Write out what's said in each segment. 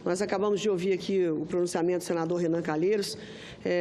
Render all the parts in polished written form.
Nós acabamos de ouvir aqui o pronunciamento do senador Renan Calheiros,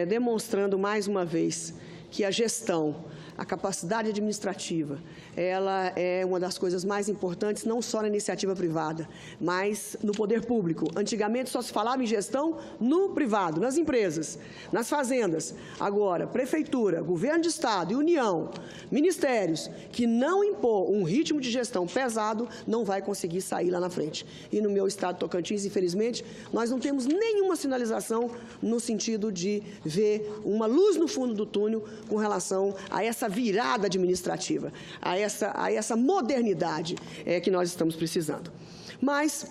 demonstrando mais uma vez que a gestão, a capacidade administrativa, ela é uma das coisas mais importantes, não só na iniciativa privada, mas no poder público. Antigamente só se falava em gestão no privado, nas empresas, nas fazendas. Agora, prefeitura, governo de estado e União, ministérios, que não impor um ritmo de gestão pesado, não vai conseguir sair lá na frente. E no meu estado Tocantins, infelizmente, nós não temos nenhuma sinalização no sentido de ver uma luz no fundo do túnel com relação a essa virada administrativa, a essa modernidade que nós estamos precisando. Mas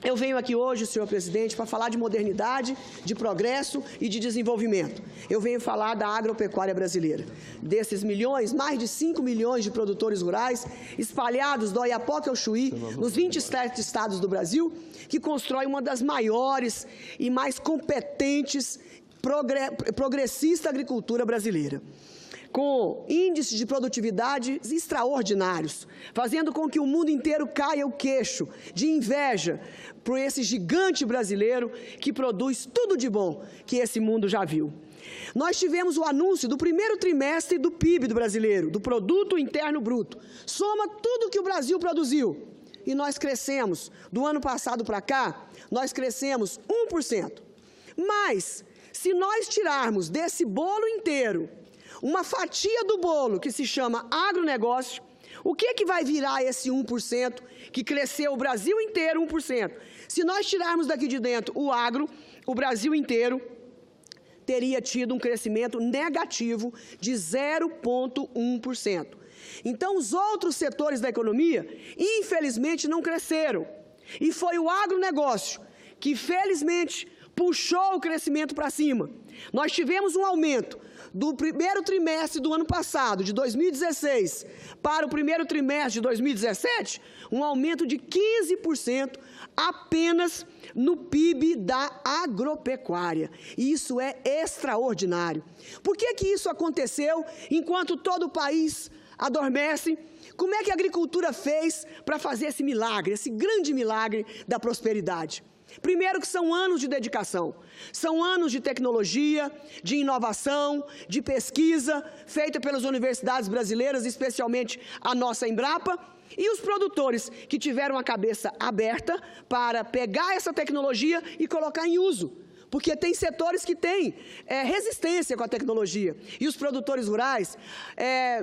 eu venho aqui hoje, senhor presidente, para falar de modernidade, de progresso e de desenvolvimento. Eu venho falar da agropecuária brasileira. Desses milhões, mais de 5 milhões de produtores rurais espalhados do Oiapoque ao Chuí, nos 27 estados do Brasil, que constrói uma das maiores e mais competentes progressista agricultura brasileira, com índices de produtividade extraordinários, fazendo com que o mundo inteiro caia o queixo de inveja por esse gigante brasileiro que produz tudo de bom que esse mundo já viu. Nós tivemos o anúncio do primeiro trimestre do PIB do brasileiro, do Produto Interno Bruto. Soma tudo que o Brasil produziu. E nós crescemos, do ano passado para cá, nós crescemos 1%. Mas, se nós tirarmos desse bolo inteiro uma fatia do bolo que se chama agronegócio, o que vai virar esse 1% que cresceu o Brasil inteiro 1%? Se nós tirarmos daqui de dentro o agro, o Brasil inteiro teria tido um crescimento negativo de 0,1%. Então, os outros setores da economia, infelizmente, não cresceram. E foi o agronegócio que, felizmente, puxou o crescimento para cima. Nós tivemos um aumento do primeiro trimestre do ano passado, de 2016, para o primeiro trimestre de 2017, um aumento de 15% apenas no PIB da agropecuária. E isso é extraordinário. Por que isso aconteceu enquanto todo o país adormece? Como é que a agricultura fez para fazer esse milagre, esse grande milagre da prosperidade? Primeiro que são anos de dedicação, são anos de tecnologia, de inovação, de pesquisa, feita pelas universidades brasileiras, especialmente a nossa Embrapa, e os produtores que tiveram a cabeça aberta para pegar essa tecnologia e colocar em uso. Porque tem setores que têm resistência com a tecnologia. E os produtores rurais,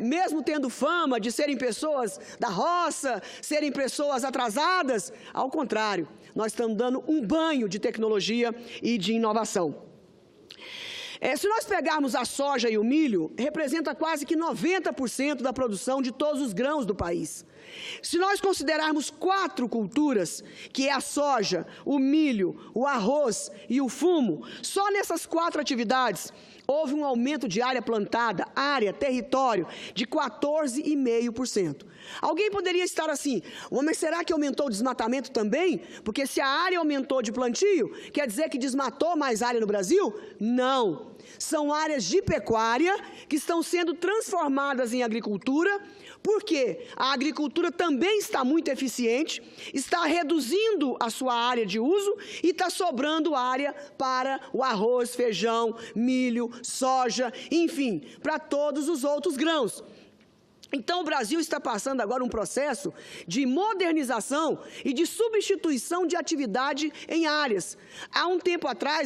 mesmo tendo fama de serem pessoas da roça, serem pessoas atrasadas, ao contrário, nós estamos dando um banho de tecnologia e de inovação. Se nós pegarmos a soja e o milho, representa quase que 90% da produção de todos os grãos do país. Se nós considerarmos 4 culturas, que é a soja, o milho, o arroz e o fumo, só nessas 4 atividades houve um aumento de área plantada, território, de 14,5%. Alguém poderia estar assim, mas será que aumentou o desmatamento também? Porque se a área aumentou de plantio, quer dizer que desmatou mais área no Brasil? Não. São áreas de pecuária que estão sendo transformadas em agricultura, porque a agricultura também está muito eficiente, está reduzindo a sua área de uso e está sobrando área para o arroz, feijão, milho, soja, enfim, para todos os outros grãos. Então, o Brasil está passando agora um processo de modernização e de substituição de atividade em áreas. Há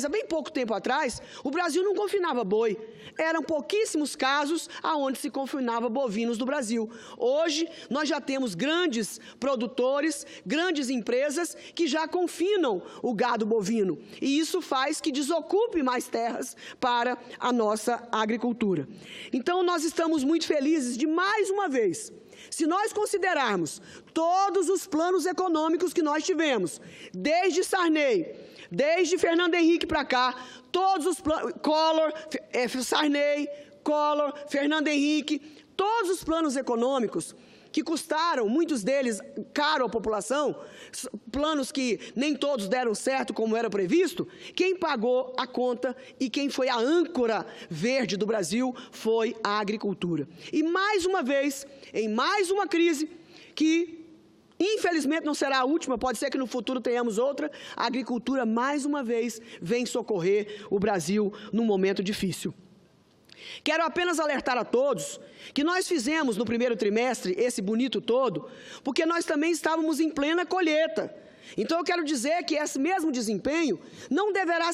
bem pouco tempo atrás, o Brasil não confinava boi. Eram pouquíssimos casos aonde se confinava bovinos do Brasil. Hoje, nós já temos grandes produtores, grandes empresas que já confinam o gado bovino. E isso faz que desocupe mais terras para a nossa agricultura. Então, nós estamos muito felizes de mais uma vez, se nós considerarmos todos os planos econômicos que nós tivemos, desde Sarney, desde Fernando Henrique para cá, todos os planos, Sarney, Collor, Fernando Henrique, todos os planos econômicos que custaram, muitos deles, caro à população, planos que nem todos deram certo como era previsto, quem pagou a conta e quem foi a âncora verde do Brasil foi a agricultura. E mais uma vez, em mais uma crise que Infelizmente não será a última, pode ser que no futuro tenhamos outra. A agricultura, mais uma vez, vem socorrer o Brasil num momento difícil. Quero apenas alertar a todos que nós fizemos no primeiro trimestre esse bonito todo, porque nós também estávamos em plena colheita. Então eu quero dizer que esse mesmo desempenho não deverá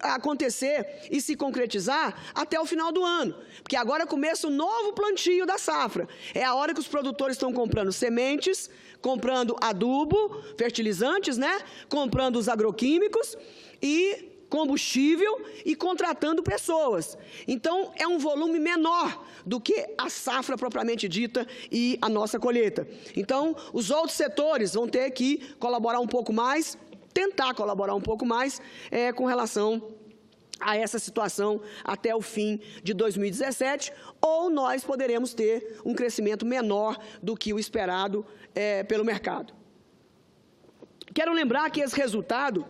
acontecer e se concretizar até o final do ano, porque agora começa o novo plantio da safra. É a hora que os produtores estão comprando sementes, comprando adubo, fertilizantes, comprando os agroquímicos e combustível e contratando pessoas. Então, é um volume menor do que a safra propriamente dita e a nossa colheita. Então, os outros setores vão ter que colaborar um pouco mais, tentar colaborar um pouco mais com relação a essa situação até o fim de 2017, ou nós poderemos ter um crescimento menor do que o esperado pelo mercado. Quero lembrar que esse resultado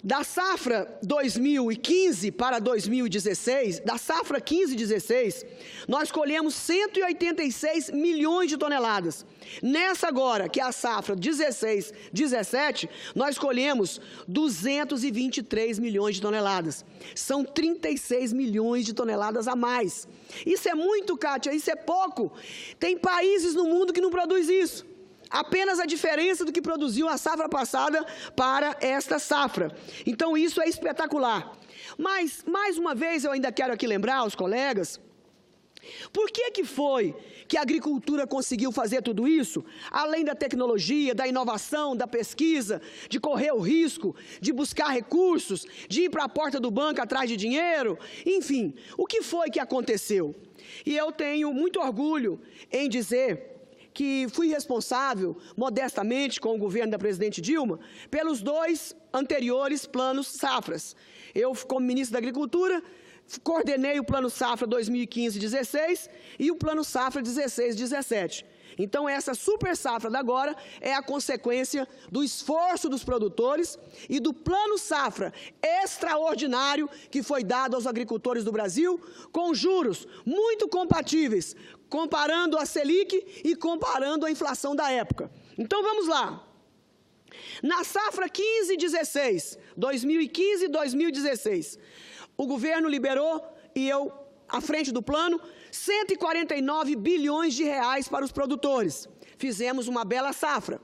da safra 2015 para 2016, da safra 15-16, nós colhemos 186 milhões de toneladas. Nessa agora, que é a safra 16-17, nós colhemos 223 milhões de toneladas. São 36 milhões de toneladas a mais. Isso é muito, Kátia, isso é pouco. Tem países no mundo que não produzem isso. Apenas a diferença do que produziu a safra passada para esta safra. Então, isso é espetacular. Mas, mais uma vez, eu ainda quero aqui lembrar aos colegas, por que foi que a agricultura conseguiu fazer tudo isso? Além da tecnologia, da inovação, da pesquisa, de correr o risco, de buscar recursos, de ir para a porta do banco atrás de dinheiro, enfim, o que foi que aconteceu? E eu tenho muito orgulho em dizer que fui responsável, modestamente, com o governo da presidente Dilma, pelos 2 anteriores planos safras. Eu, como ministro da Agricultura, coordenei o Plano Safra 2015-16 e o Plano Safra 16-17. Então, essa super safra da agora é a consequência do esforço dos produtores e do Plano Safra extraordinário que foi dado aos agricultores do Brasil, com juros muito compatíveis, comparando a Selic e comparando a inflação da época. Então, vamos lá. Na safra 15-16, 2015 e 2016, o governo liberou, e eu, à frente do plano, 149 bilhões de reais para os produtores. Fizemos uma bela safra.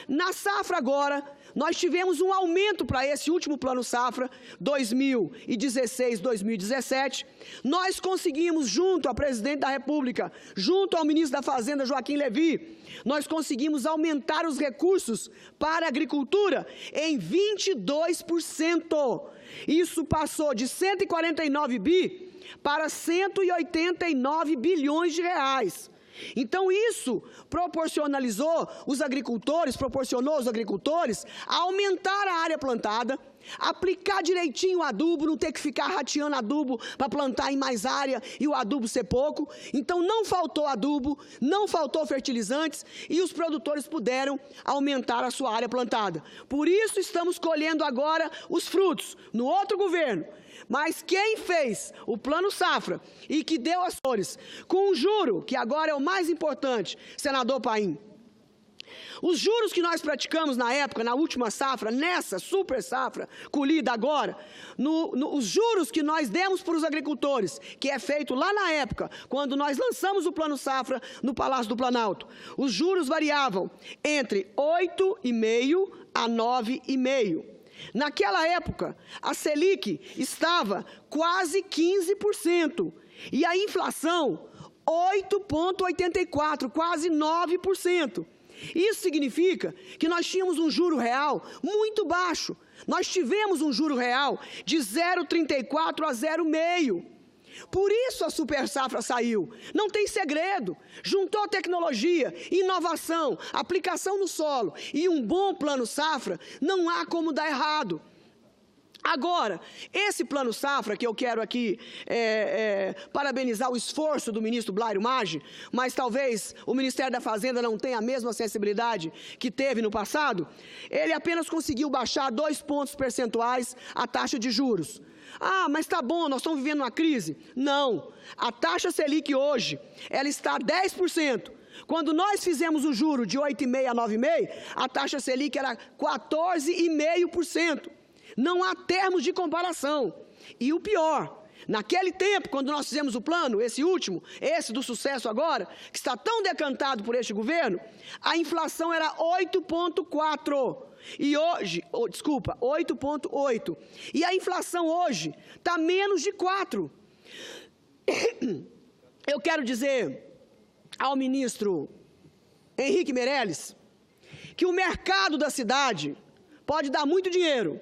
Na safra agora, nós tivemos um aumento para esse último plano safra, 2016-2017. Nós conseguimos, junto ao presidente da República, junto ao ministro da Fazenda, Joaquim Levy, nós conseguimos aumentar os recursos para a agricultura em 22%. Isso passou de 149 bi para 189 bilhões de reais. Então, isso proporcionou aos agricultores a aumentar a área plantada, aplicar direitinho o adubo, não ter que ficar rateando adubo para plantar em mais área e o adubo ser pouco. Então, não faltou adubo, não faltou fertilizantes e os produtores puderam aumentar a sua área plantada. Por isso, estamos colhendo agora os frutos no outro governo. Mas quem fez o Plano Safra e que deu as flores com o juro, que agora é o mais importante, senador Paim, os juros que nós praticamos na época, na última safra, nessa super safra colhida agora, os juros que nós demos para os agricultores, que é feito lá na época, quando nós lançamos o Plano Safra no Palácio do Planalto, os juros variavam entre 8,5% a 9,5%. Naquela época, a Selic estava quase 15% e a inflação 8,84%, quase 9%. Isso significa que nós tínhamos um juro real muito baixo. Nós tivemos um juro real de 0,34 a 0,5. Por isso a super safra saiu. Não tem segredo. Juntou tecnologia, inovação, aplicação no solo e um bom plano safra, não há como dar errado. Agora, esse plano safra, que eu quero aqui parabenizar o esforço do ministro Blairo Maggi, mas talvez o Ministério da Fazenda não tenha a mesma sensibilidade que teve no passado, ele apenas conseguiu baixar 2 pontos percentuais a taxa de juros. Ah, mas está bom, nós estamos vivendo uma crise. Não, a taxa Selic hoje, ela está a 10%. Quando nós fizemos o juro de 8,5% a 9,5%, a taxa Selic era 14,5%. Não há termos de comparação. E o pior, naquele tempo, quando nós fizemos o plano, esse último, esse do sucesso agora, que está tão decantado por este governo, a inflação era 8,4%. E hoje, 8,8%. E a inflação hoje está menos de 4%. Eu quero dizer ao ministro Henrique Meirelles que o mercado da cidade pode dar muito dinheiro,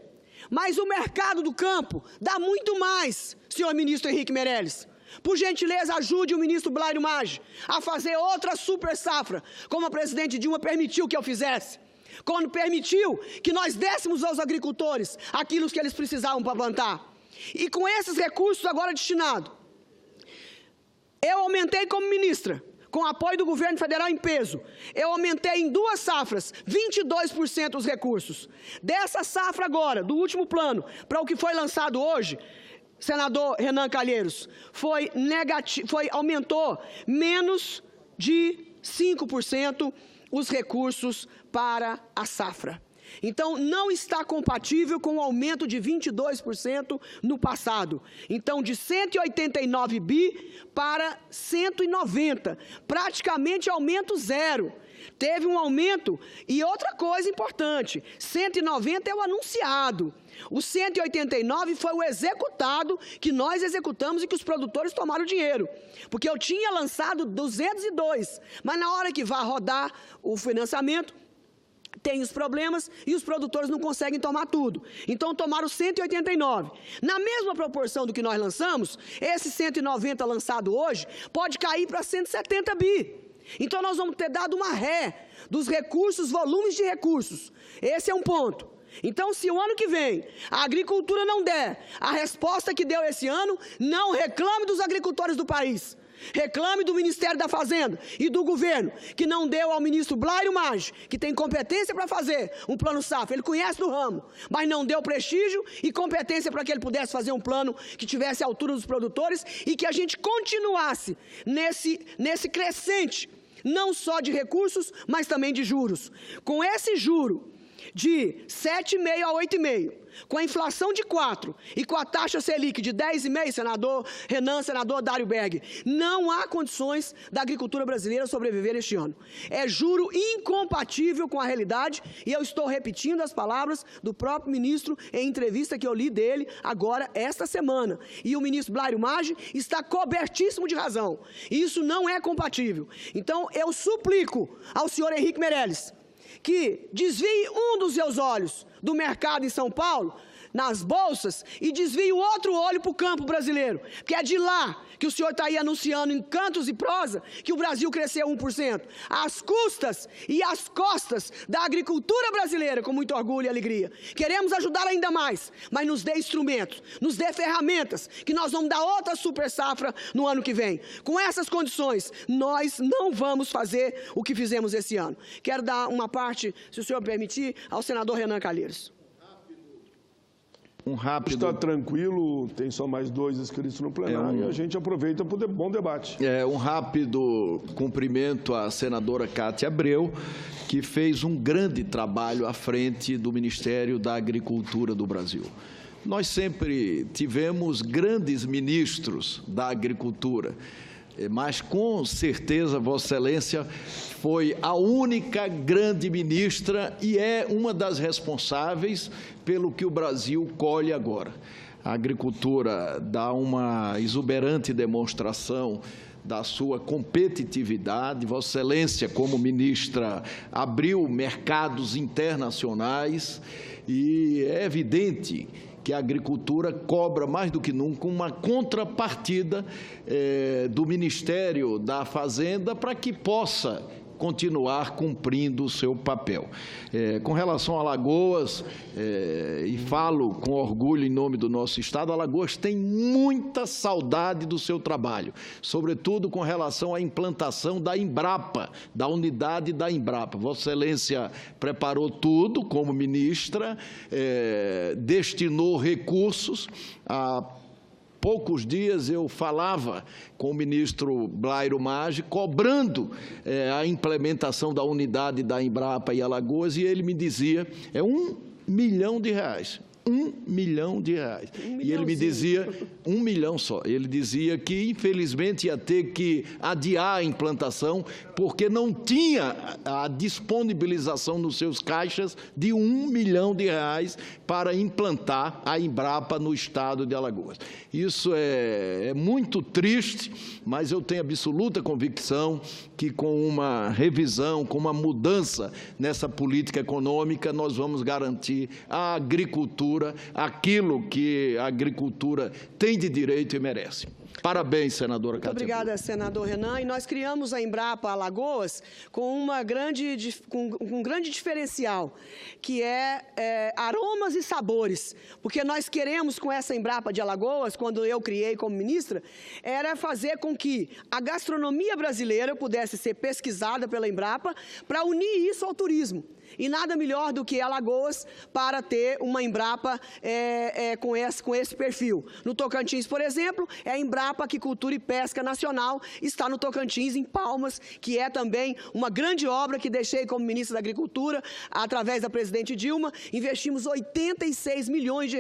mas o mercado do campo dá muito mais, senhor ministro Henrique Meirelles. Por gentileza, ajude o ministro Blairo Maggi a fazer outra super safra, como a presidente Dilma permitiu que eu fizesse. Quando permitiu que nós dessemos aos agricultores aquilo que eles precisavam para plantar. E com esses recursos agora destinados, eu aumentei como ministra, com apoio do governo federal em peso, eu aumentei em 2 safras, 22% os recursos. Dessa safra agora, do último plano, para o que foi lançado hoje, senador Renan Calheiros, aumentou menos de 5% os recursos para a safra. Então, não está compatível com o aumento de 22% no passado. Então, de 189 bi para 190, praticamente aumento zero. Teve um aumento, e outra coisa importante, 190 é o anunciado. O 189 foi o executado, que nós executamos e que os produtores tomaram dinheiro. Porque eu tinha lançado 202, mas na hora que vai rodar o financiamento, tem os problemas e os produtores não conseguem tomar tudo. Então, tomaram 189. Na mesma proporção do que nós lançamos, esse 190 lançado hoje pode cair para 170 bi. Então, nós vamos ter dado uma ré dos recursos, volumes de recursos. Esse é um ponto. Então, se o ano que vem a agricultura não der a resposta que deu esse ano, não reclame dos agricultores do país. Reclame do Ministério da Fazenda e do governo, que não deu ao ministro Blairo Maggi, que tem competência para fazer um plano safra, ele conhece do ramo, mas não deu prestígio e competência para que ele pudesse fazer um plano que tivesse a altura dos produtores e que a gente continuasse nesse crescente, não só de recursos, mas também de juros. Com esse juro de 7,5% a 8,5%, com a inflação de 4% e com a taxa Selic de 10,5%, senador Renan, senador Dário Berg, não há condições da agricultura brasileira sobreviver este ano. É juro incompatível com a realidade e eu estou repetindo as palavras do próprio ministro em entrevista que eu li dele agora, esta semana. E o ministro Blairo Maggi está cobertíssimo de razão. Isso não é compatível. Então, eu suplico ao senhor Henrique Meirelles que desvie um dos seus olhos do mercado em São Paulo, nas bolsas, e desvie o outro olho para o campo brasileiro, porque é de lá que o senhor está aí anunciando em cantos e prosa que o Brasil cresceu 1%, às custas e às costas da agricultura brasileira, com muito orgulho e alegria. Queremos ajudar ainda mais, mas nos dê instrumentos, nos dê ferramentas, que nós vamos dar outra super safra no ano que vem. Com essas condições, nós não vamos fazer o que fizemos esse ano. Quero dar uma parte, se o senhor permitir, ao senador Renan Calheiros. Está tranquilo, tem só mais 2 inscritos no plenário e a gente aproveita para o bom debate. Um rápido cumprimento à senadora Cátia Abreu, que fez um grande trabalho à frente do Ministério da Agricultura do Brasil. Nós sempre tivemos grandes ministros da agricultura, mas com certeza Vossa Excelência foi a única grande ministra e é uma das responsáveis pelo que o Brasil colhe agora. A agricultura dá uma exuberante demonstração da sua competitividade. Vossa Excelência, como ministra, abriu mercados internacionais e é evidente que a agricultura cobra mais do que nunca uma contrapartida do Ministério da Fazenda para que possa continuar cumprindo o seu papel. Com relação a Alagoas, e falo com orgulho em nome do nosso Estado, Alagoas tem muita saudade do seu trabalho, sobretudo com relação à implantação da Embrapa, da unidade da Embrapa. Vossa Excelência preparou tudo como ministra, destinou recursos, a poucos dias eu falava com o ministro Blairo Maggi, cobrando a implementação da unidade da Embrapa em Alagoas, e ele me dizia, é R$1 milhão. R$1 milhão. E ele me dizia, 1 milhão só. Ele dizia que, infelizmente, ia ter que adiar a implantação porque não tinha a disponibilização nos seus caixas de R$1 milhão para implantar a Embrapa no estado de Alagoas. Isso é muito triste, mas eu tenho absoluta convicção que com uma revisão, com uma mudança nessa política econômica, nós vamos garantir à agricultura aquilo que a agricultura tem de direito e merece. Parabéns, senadora Cátia. Muito obrigada, senador Renan. E nós criamos a Embrapa Alagoas com um grande diferencial, que é aromas e sabores. Porque nós queremos, com essa Embrapa de Alagoas, quando eu criei como ministra, era fazer com que a gastronomia brasileira pudesse ser pesquisada pela Embrapa para unir isso ao turismo. E nada melhor do que Alagoas para ter uma Embrapa com esse perfil. No Tocantins, por exemplo, é a Embrapa Aquicultura e Pesca Nacional, está no Tocantins, em Palmas, que é também uma grande obra que deixei como ministra da Agricultura, através da presidente Dilma. Investimos R$86 milhões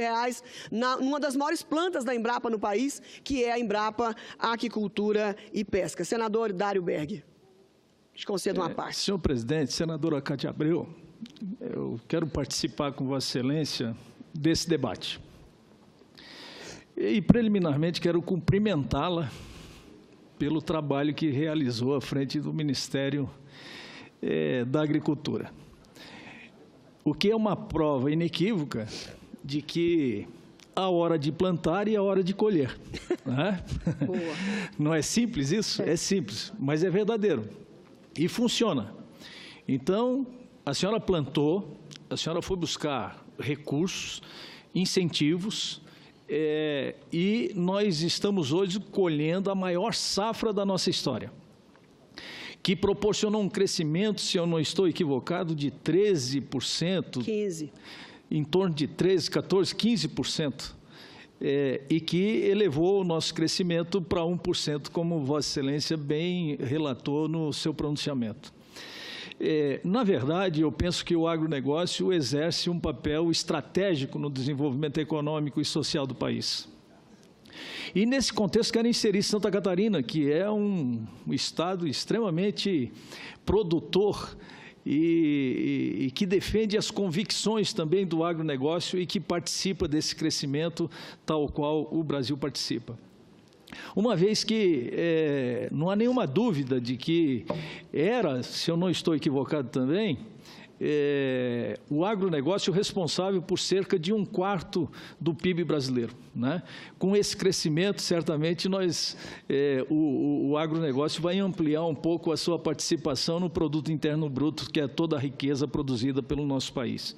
numa das maiores plantas da Embrapa no país, que é a Embrapa Aquicultura e Pesca. Senador Dário Berg. Te concedo uma parte. Senhor presidente, senadora Cátia Abreu, eu quero participar com Vossa Excelência desse debate. E, preliminarmente, quero cumprimentá-la pelo trabalho que realizou à frente do Ministério da Agricultura. O que é uma prova inequívoca de que há a hora de plantar e a hora de colher. Né? Boa. Não é simples isso? É simples, mas é verdadeiro. E funciona. Então, a senhora plantou, a senhora foi buscar recursos, incentivos, e nós estamos hoje colhendo a maior safra da nossa história, que proporcionou um crescimento, se eu não estou equivocado, de 13%. 15%. Em torno de 13%, 14%, 15%. E que elevou o nosso crescimento para 1%, como Vossa Excelência bem relatou no seu pronunciamento. Na verdade, eu penso que o agronegócio exerce um papel estratégico no desenvolvimento econômico e social do país. E, nesse contexto, quero inserir Santa Catarina, que é um estado extremamente produtor e que defende as convicções também do agronegócio e que participa desse crescimento tal qual o Brasil participa. Uma vez que não há nenhuma dúvida de que era, se eu não estou equivocado também, o agronegócio responsável por cerca de 1/4 do PIB brasileiro. Né? Com esse crescimento, certamente, o agronegócio vai ampliar um pouco a sua participação no Produto Interno Bruto, que é toda a riqueza produzida pelo nosso país.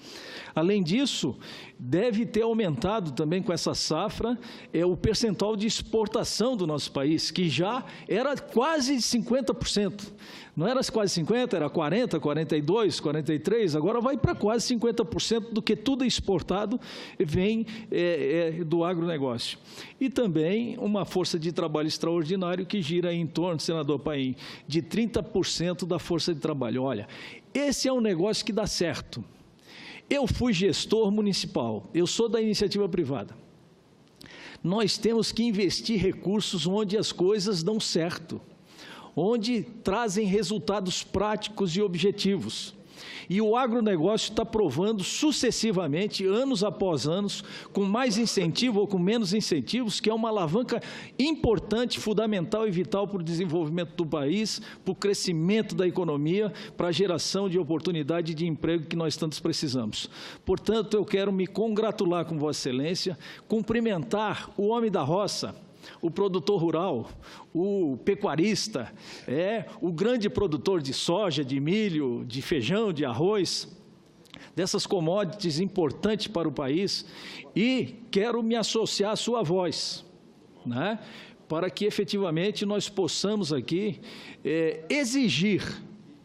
Além disso, deve ter aumentado também com essa safra o percentual de exportação do nosso país, que já era quase 50%. Não era quase 50%, era 40%, 42%, 43%, agora vai para quase 50% do que tudo exportado vem do agronegócio. E também uma força de trabalho extraordinário que gira em torno, senador Paim, de 30% da força de trabalho. Olha, esse é um negócio que dá certo. Eu fui gestor municipal, eu sou da iniciativa privada. Nós temos que investir recursos onde as coisas dão certo, onde trazem resultados práticos e objetivos. E o agronegócio está provando sucessivamente, anos após anos, com mais incentivo ou com menos incentivos, que é uma alavanca importante, fundamental e vital para o desenvolvimento do país, para o crescimento da economia, para a geração de oportunidade de emprego que nós tantos precisamos. Portanto, eu quero me congratular com Vossa Excelência, cumprimentar o homem da roça, o produtor rural, o pecuarista, o grande produtor de soja, de milho, de feijão, de arroz, dessas commodities importantes para o país, e quero me associar à sua voz, né, para que efetivamente nós possamos aqui exigir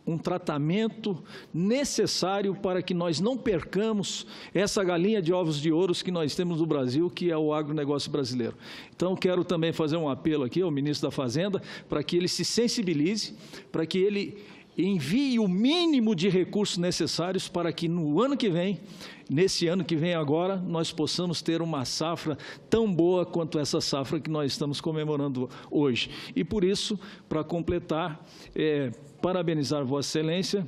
um tratamento necessário para que nós não percamos essa galinha de ovos de ouro que nós temos no Brasil, que é o agronegócio brasileiro. Então, quero também fazer um apelo aqui ao ministro da Fazenda para que ele se sensibilize, para que ele envie o mínimo de recursos necessários para que no ano que vem, nesse ano que vem agora, nós possamos ter uma safra tão boa quanto essa safra que nós estamos comemorando hoje. E por isso, para completar, parabenizar Vossa Excelência,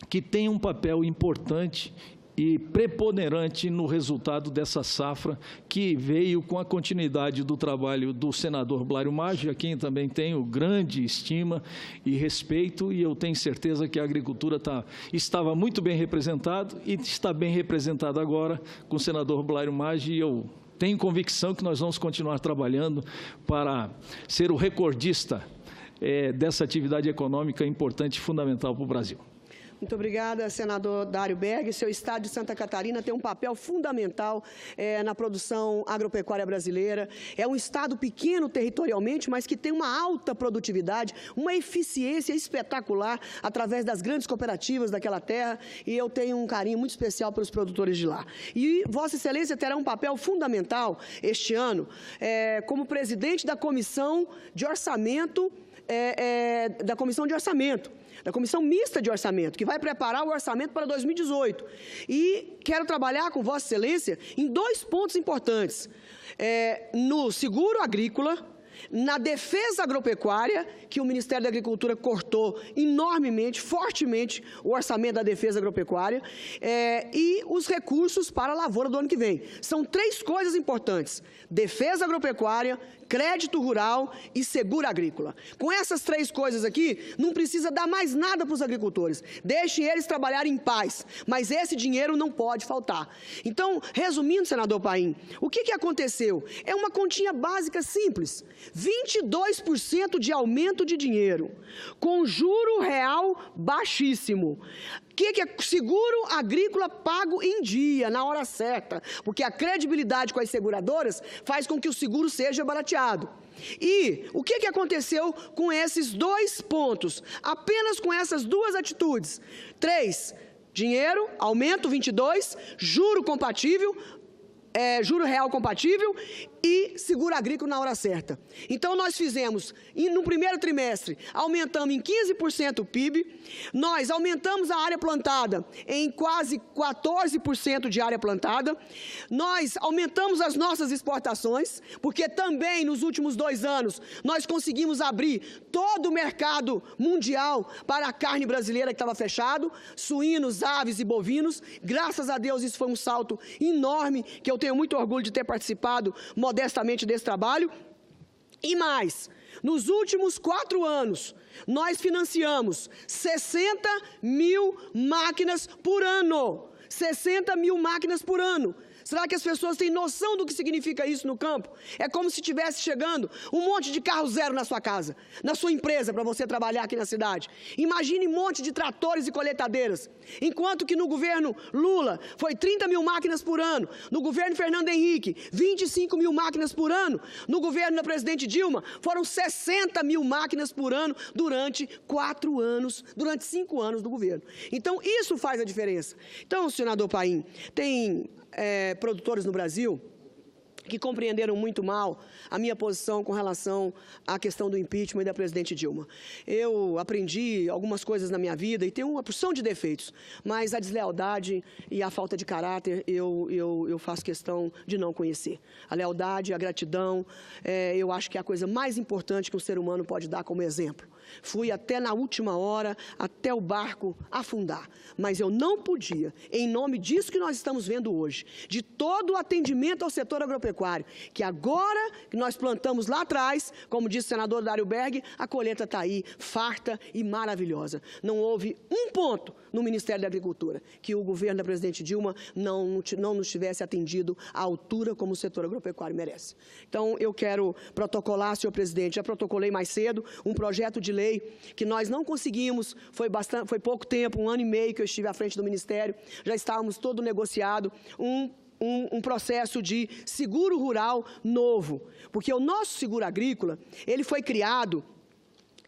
que tem um papel importante e preponderante no resultado dessa safra, que veio com a continuidade do trabalho do senador Blário Maggi, a quem também tenho grande estima e respeito, e eu tenho certeza que a agricultura estava muito bem representada e está bem representada agora com o senador Blário Maggi, e eu tenho convicção que nós vamos continuar trabalhando para ser o recordista dessa atividade econômica importante e fundamental para o Brasil. Muito obrigada, senador Dário Berg. Seu estado de Santa Catarina tem um papel fundamental na produção agropecuária brasileira. É um estado pequeno territorialmente, mas que tem uma alta produtividade, uma eficiência espetacular através das grandes cooperativas daquela terra, e eu tenho um carinho muito especial pelos produtores de lá. E Vossa Excelência terá um papel fundamental este ano como presidente da Comissão de Orçamento, da Comissão Mista de Orçamento, que vai preparar o orçamento para 2018. E quero trabalhar com Vossa Excelência em 2 pontos importantes. No seguro agrícola, na defesa agropecuária, que o Ministério da Agricultura cortou enormemente, fortemente, o orçamento da defesa agropecuária, e os recursos para a lavoura do ano que vem. São 3 coisas importantes: defesa agropecuária, crédito rural e seguro agrícola. Com essas 3 coisas aqui, não precisa dar mais nada para os agricultores. Deixe eles trabalharem em paz, mas esse dinheiro não pode faltar. Então, resumindo, senador Paim, o que aconteceu? É uma continha básica simples: 22% de aumento de dinheiro, com juro real baixíssimo. O que é seguro agrícola pago em dia, na hora certa? Porque a credibilidade com as seguradoras faz com que o seguro seja barateado. E o que aconteceu com esses 2 pontos? Apenas com essas 2 atitudes. 3, dinheiro, aumento 22, juro compatível, juro real compatível e seguro agrícola na hora certa. Então, nós fizemos, no primeiro trimestre, aumentamos em 15% o PIB, nós aumentamos a área plantada em quase 14% de área plantada, nós aumentamos as nossas exportações, porque também nos últimos 2 anos nós conseguimos abrir todo o mercado mundial para a carne brasileira que estava fechado, suínos, aves e bovinos. Graças a Deus isso foi um salto enorme, que eu tenho muito orgulho de ter participado modestamente desse trabalho. E mais, nos últimos 4 anos, nós financiamos 60 mil máquinas por ano. 60 mil máquinas por ano. Será que as pessoas têm noção do que significa isso no campo? É como se estivesse chegando um monte de carro zero na sua casa, na sua empresa, para você trabalhar aqui na cidade. Imagine um monte de tratores e colheitadeiras. Enquanto que no governo Lula foi 30 mil máquinas por ano, no governo Fernando Henrique, 25 mil máquinas por ano, no governo da presidente Dilma, foram 60 mil máquinas por ano durante 4 anos, durante 5 anos do governo. Então, isso faz a diferença. Então, senador Paim, tem produtores no Brasil que compreenderam muito mal a minha posição com relação à questão do impeachment e da presidente Dilma. Eu aprendi algumas coisas na minha vida e tenho uma porção de defeitos, mas a deslealdade e a falta de caráter eu faço questão de não conhecer. A lealdade, a gratidão, eu acho que é a coisa mais importante que um ser humano pode dar como exemplo. Fui até na última hora, até o barco afundar, mas eu não podia, em nome disso que nós estamos vendo hoje, de todo o atendimento ao setor agropecuário, que agora que nós plantamos lá atrás, como disse o senador Dário Berg, a colheita está aí, farta e maravilhosa. Não houve um ponto no Ministério da Agricultura que o governo da presidente Dilma não nos tivesse atendido à altura como o setor agropecuário merece. Então, eu quero protocolar, senhor presidente, já protocolei mais cedo, um projeto de lei que nós não conseguimos, foi pouco tempo, 1 ano e meio que eu estive à frente do Ministério, já estávamos todo negociado, um processo de seguro rural novo, porque o nosso seguro agrícola, ele foi criado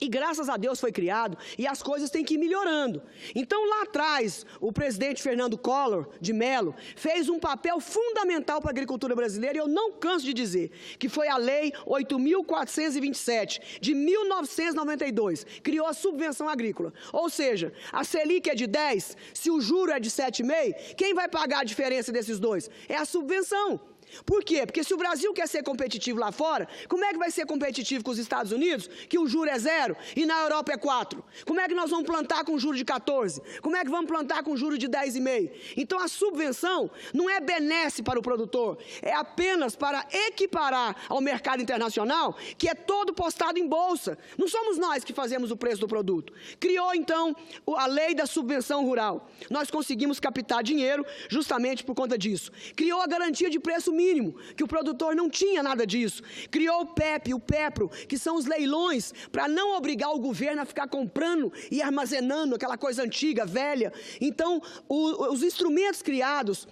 E graças a Deus foi criado e as coisas têm que ir melhorando. Então, lá atrás, o presidente Fernando Collor de Mello fez um papel fundamental para a agricultura brasileira, e eu não canso de dizer que foi a Lei 8.427, de 1992, criou a subvenção agrícola. Ou seja, a Selic é de 10, se o juro é de 7,5, quem vai pagar a diferença desses dois? É a subvenção. Por quê? Porque se o Brasil quer ser competitivo lá fora, como é que vai ser competitivo com os Estados Unidos, que o juro é 0 e na Europa é 4? Como é que nós vamos plantar com juro de 14? Como é que vamos plantar com juro de 10,5? Então a subvenção não é benesse para o produtor, é apenas para equiparar ao mercado internacional, que é todo postado em bolsa. Não somos nós que fazemos o preço do produto. Criou então a lei da subvenção rural. Nós conseguimos captar dinheiro justamente por conta disso. Criou a garantia de preço mínimo, que o produtor não tinha nada disso. Criou o PEP, o PEPRO, que são os leilões, para não obrigar o governo a ficar comprando e armazenando aquela coisa antiga, velha. Então, os instrumentos criados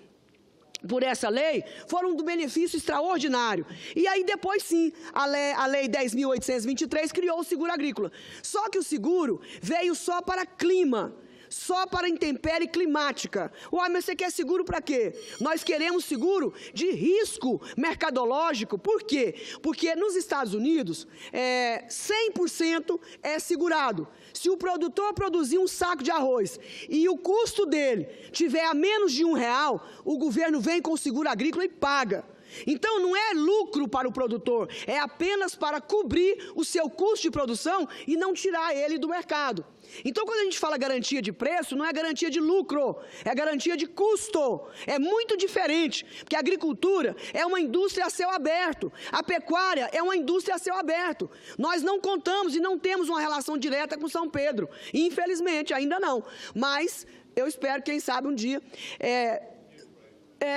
por essa lei foram do benefício extraordinário. E aí depois sim, a lei 10.823 criou o seguro agrícola. Só que o seguro veio só para clima, só para intempérie climática. Uai, mas você quer seguro para quê? Nós queremos seguro de risco mercadológico. Por quê? Porque nos Estados Unidos, 100% é segurado. Se o produtor produzir um saco de arroz e o custo dele tiver a menos de R$1, o governo vem com o seguro agrícola e paga. Então, não é lucro para o produtor, é apenas para cobrir o seu custo de produção e não tirar ele do mercado. Então, quando a gente fala garantia de preço, não é garantia de lucro, é garantia de custo. É muito diferente, porque a agricultura é uma indústria a céu aberto, a pecuária é uma indústria a céu aberto. Nós não contamos e não temos uma relação direta com São Pedro, infelizmente, ainda não. Mas eu espero, quem sabe, um dia...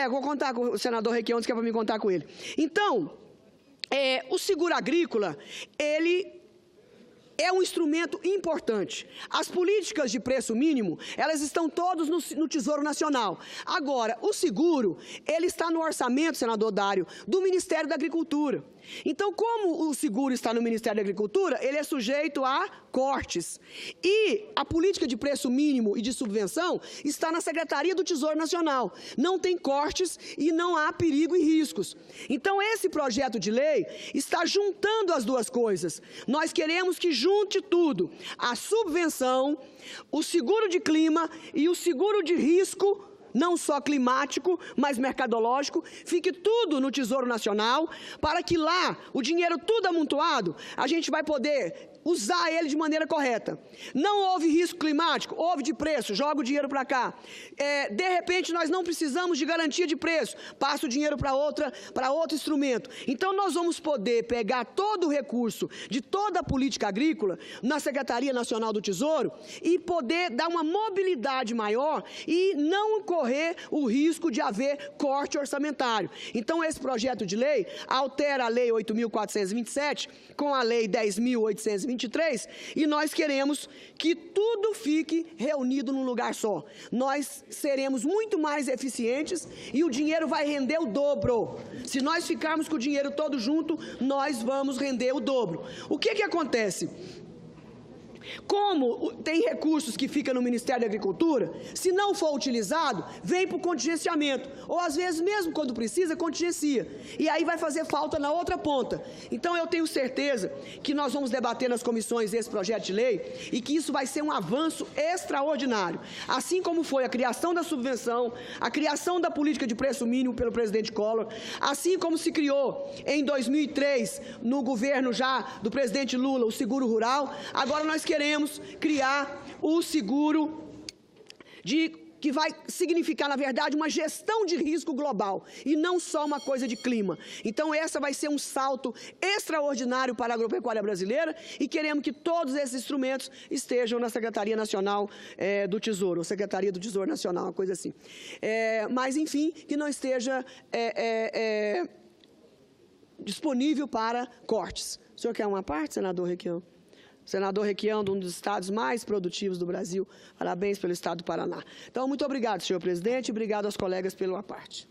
vou contar com o senador Requião, que é para me contar com ele. Então, o seguro agrícola, ele é um instrumento importante. As políticas de preço mínimo, elas estão todas no Tesouro Nacional. Agora, o seguro, ele está no orçamento, senador Dário, do Ministério da Agricultura. Então, como o seguro está no Ministério da Agricultura, ele é sujeito a cortes. E a política de preço mínimo e de subvenção está na Secretaria do Tesouro Nacional. Não tem cortes e não há perigo e riscos. Então, esse projeto de lei está juntando as duas coisas. Nós queremos que junte tudo, a subvenção, o seguro de clima e o seguro de risco, não só climático, mas mercadológico, fique tudo no Tesouro Nacional, para que lá, o dinheiro tudo amontoado, a gente vai poder usar ele de maneira correta. Não houve risco climático, houve de preço, joga o dinheiro para cá. De repente, nós não precisamos de garantia de preço, passa o dinheiro para outro instrumento. Então, nós vamos poder pegar todo o recurso de toda a política agrícola na Secretaria Nacional do Tesouro e poder dar uma mobilidade maior e não correr o risco de haver corte orçamentário. Então, esse projeto de lei altera a Lei 8.427 com a Lei 10.823 e nós queremos que tudo fique reunido num lugar só. Nós seremos muito mais eficientes e o dinheiro vai render o dobro. Se nós ficarmos com o dinheiro todo junto, nós vamos render o dobro. O que acontece? Como tem recursos que ficam no Ministério da Agricultura, se não for utilizado, vem para o contingenciamento. Ou, às vezes, mesmo quando precisa, contingencia. E aí vai fazer falta na outra ponta. Então, eu tenho certeza que nós vamos debater nas comissões esse projeto de lei e que isso vai ser um avanço extraordinário. Assim como foi a criação da subvenção, a criação da política de preço mínimo pelo presidente Collor, assim como se criou em 2003, no governo já do presidente Lula, o seguro rural, agora nós queremos criar o seguro que vai significar, na verdade, uma gestão de risco global e não só uma coisa de clima. Então, essa vai ser um salto extraordinário para a agropecuária brasileira e queremos que todos esses instrumentos estejam na Secretaria Nacional do Tesouro, ou Secretaria do Tesouro Nacional, uma coisa assim. Mas, enfim, que não esteja disponível para cortes. O senhor quer uma parte, senador Requião? Senador Requião, um dos estados mais produtivos do Brasil. Parabéns pelo estado do Paraná. Então, muito obrigado, senhor presidente, e obrigado aos colegas pela parte.